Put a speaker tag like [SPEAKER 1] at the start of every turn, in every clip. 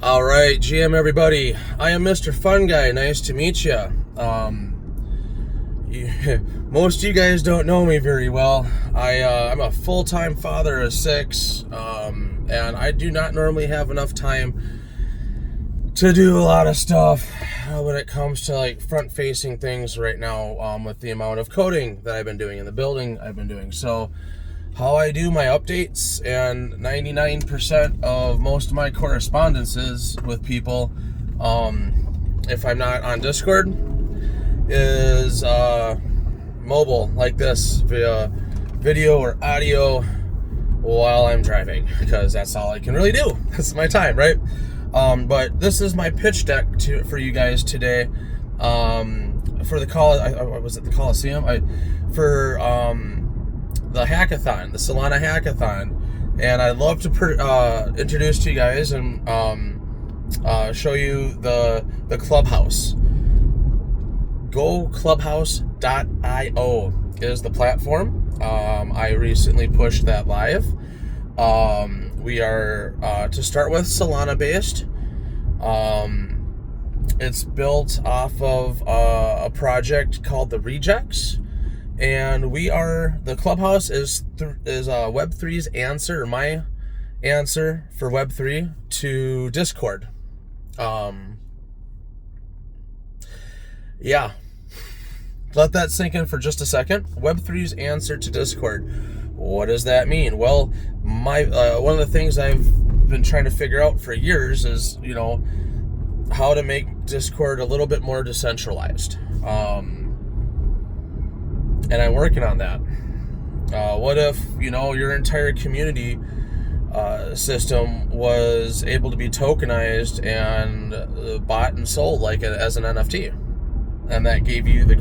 [SPEAKER 1] All right, GM everybody. I am Mr. Fun Guy. Nice to meet you. Most of you guys don't know me very well. I'm a full-time father of 6, and I do not normally have enough time to do a lot of stuff when it comes to like front-facing things right now, with the amount of coding that I've been doing in the building I've been doing. So how I do my updates and 99% of most of my correspondences with people, if I'm not on Discord, is mobile like this via video or audio while I'm driving, because that's all I can really do. That's my time, right? But this is my pitch deck for you guys today, for the was it the Coliseum? For the Hackathon, the Solana Hackathon, and I'd love to introduce to you guys and show you the clubhouse. Go clubhouse.io is the platform. I recently pushed that live. We are to start with Solana based. It's built off of a project called the Rejects. And the clubhouse is Web3's answer, or my answer for Web3 to Discord. Yeah, let that sink in for just a second. Web3's answer to Discord. What does that mean? Well, one of the things I've been trying to figure out for years is, how to make Discord a little bit more decentralized. And I'm working on that. What if, your entire community system was able to be tokenized and bought and sold as an NFT, and that gave you the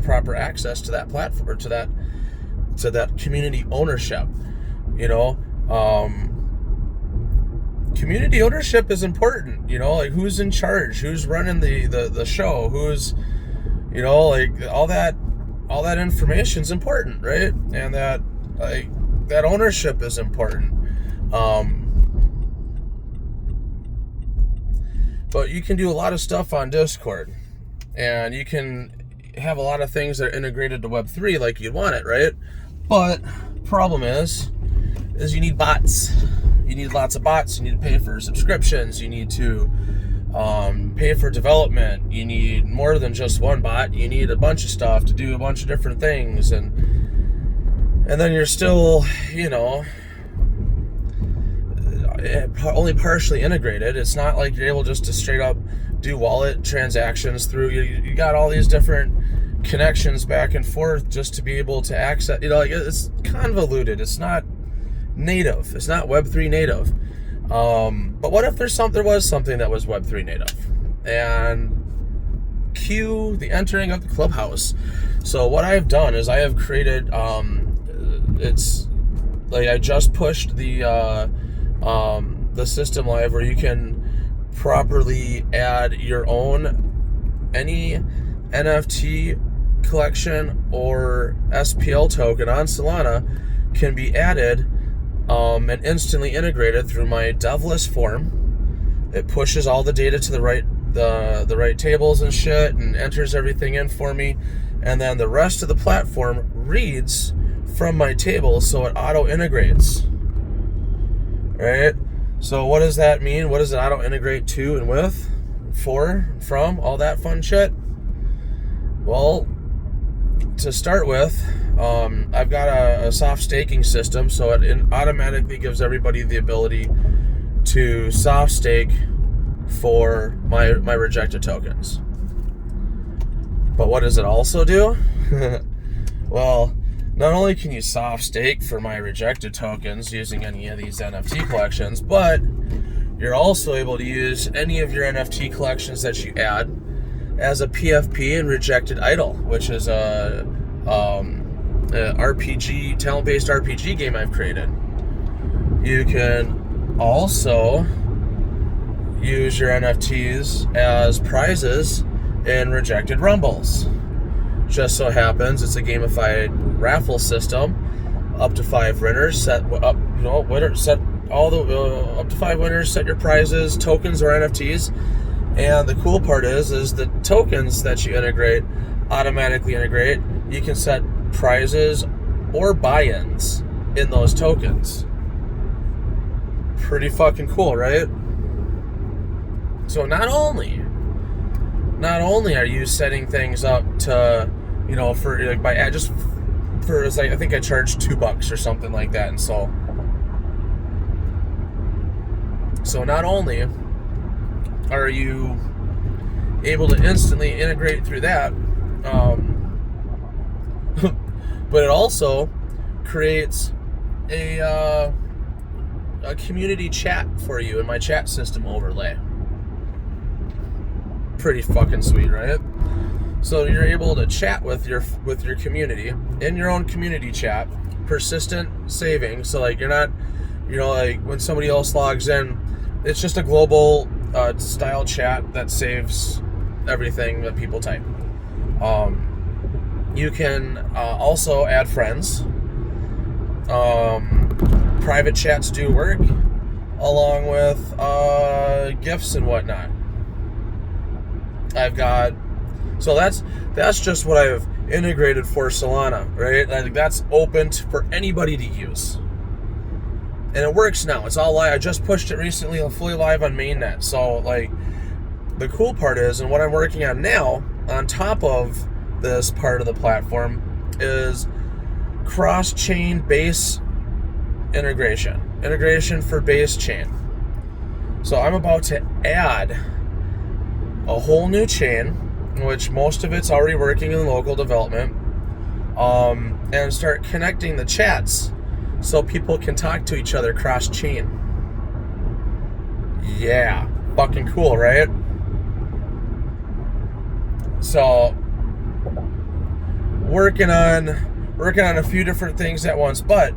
[SPEAKER 1] proper access to that platform, or to that community ownership? Community ownership is important. Like who's in charge, who's running the show, who's, all that information is important, right? And that ownership is important. But you can do a lot of stuff on Discord, and you can have a lot of things that are integrated to Web3 like you want it, right? But problem is you need bots. You need lots of bots. You need to pay for subscriptions. You need to pay for development. You need more than just one bot. You need a bunch of stuff to do a bunch of different things, and then you're still, only partially integrated. It's not like you're able just to straight up do wallet transactions through. You got all these different connections back and forth just to be able to access. It's convoluted. It's not native. It's not Web3 native. But what if there was something that was Web3 native? And cue the entering of the clubhouse. So what I've done is I have created, it's like I just pushed the system live, where you can properly add your own, any NFT collection or SPL token on Solana can be added and instantly integrated through my devless form. It pushes all the data to the right tables and shit, and enters everything in for me, and then the rest of the platform reads from my table, so it auto integrates. Right? So what does that mean? What does it auto integrate to and with, for, from, all that fun shit? Well, to start with, I've got a soft staking system, so it automatically gives everybody the ability to soft stake for my rejected tokens. But what does it also do? Well, not only can you soft stake for my rejected tokens using any of these NFT collections, but you're also able to use any of your NFT collections that you add as a PFP and rejected idol, which is a RPG, talent-based RPG game I've created. You can also use your NFTs as prizes in rejected rumbles. Just so happens it's a gamified raffle system, up to 5 winners, set all the up to 5 winners, set your prizes, tokens or NFTs. And the cool part is the tokens that you integrate automatically integrate. You can set prizes or buy-ins in those tokens. Pretty fucking cool, right? So not only are you setting things up to, for like by just for it's like I think I charged $2 or something like that, and so not only are you able to instantly integrate through that, but it also creates a community chat for you in my chat system overlay. Pretty fucking sweet, right? So you're able to chat with your community in your own community chat, persistent saving. So like you're not, like when somebody else logs in, it's just a global style chat that saves everything that people type. You can also add friends. Private chats do work, along with gifts and whatnot. I've got, so that's just what I've integrated for Solana, right? I think that's open for anybody to use, and it works now. It's all live. I just pushed it recently, fully live on mainnet. So like, the cool part is, and what I'm working on now on top of this part of the platform, is cross-chain base integration for base chain. So I'm about to add a whole new chain, which most of it's already working in local development, and start connecting the chats so people can talk to each other cross-chain. Yeah, fucking cool, right? So working on a few different things at once, but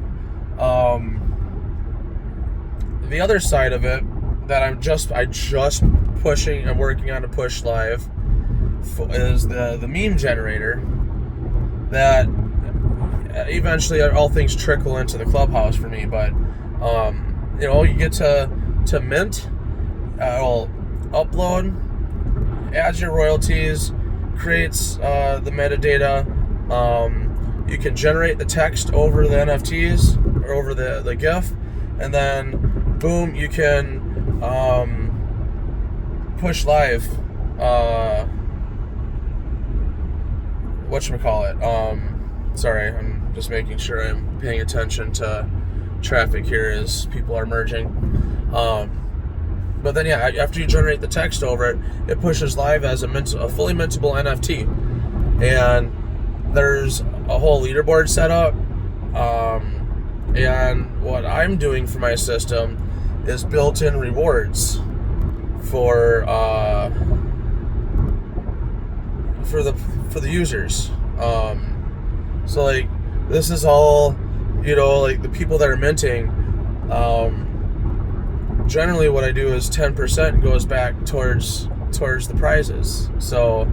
[SPEAKER 1] the other side of it that I just pushing and working on to push live is the meme generator, that eventually all things trickle into the clubhouse for me. But you get to mint, it'll upload, adds your royalties, creates the metadata. You can generate the text over the NFTs or over the GIF, and then boom, you can push live. Whatchamacallit? Sorry, I'm just making sure I'm paying attention to traffic here as people are merging. But then yeah, after you generate the text over it, it pushes live as a fully mintable NFT, and there's a whole leaderboard set up. And what I'm doing for my system is built-in rewards for the users. So like, this is all, like the people that are minting, generally what I do is 10% goes back towards the prizes. So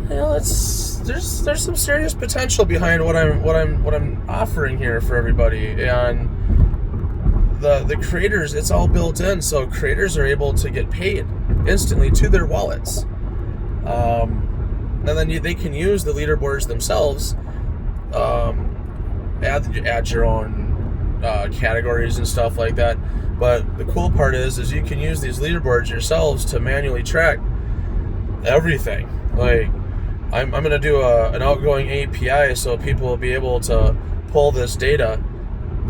[SPEAKER 1] there's some serious potential behind what I'm offering here for everybody. And the creators, it's all built in, so creators are able to get paid instantly to their wallets. And then they can use the leaderboards themselves, add your own categories and stuff like that. But the cool part is you can use these leaderboards yourselves to manually track everything. Like, I'm going to do an outgoing API so people will be able to pull this data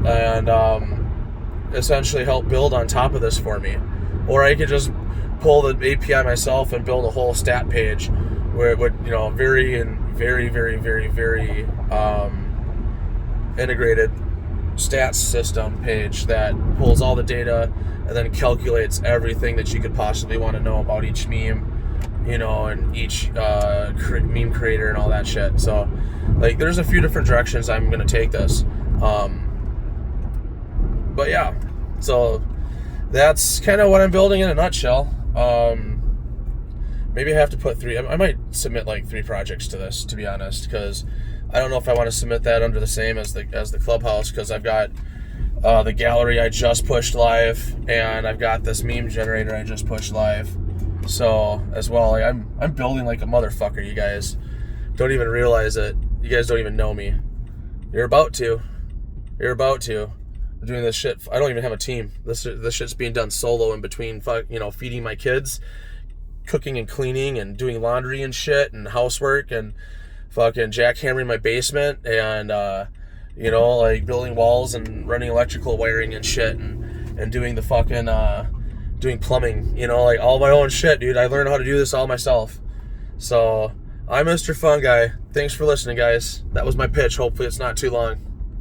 [SPEAKER 1] and essentially help build on top of this for me. Or I could just pull the API myself and build a whole stat page where it would, very integrated stats system page that pulls all the data and then calculates everything that you could possibly want to know about each meme, and each meme creator and all that shit. So, like, there's a few different directions I'm going to take this. But yeah, so that's kind of what I'm building in a nutshell. Maybe I have to put 3. I might submit like 3 projects to this, to be honest, because I don't know if I want to submit that under the same as the clubhouse, because I've got the gallery I just pushed live, and I've got this meme generator I just pushed live. So as well, like, I'm building like a motherfucker. You guys don't even realize it. You guys don't even know me. You're about to. I'm doing this shit. I don't even have a team. This shit's being done solo in between, feeding my kids, cooking and cleaning, and doing laundry and shit, and housework, and fucking jackhammering my basement, and like building walls and running electrical wiring and shit, and doing the fucking doing plumbing. Like all my own shit, dude. I learned how to do this all myself. So I'm Mr. Fun Guy. Thanks for listening, guys. That was my pitch. Hopefully it's not too long.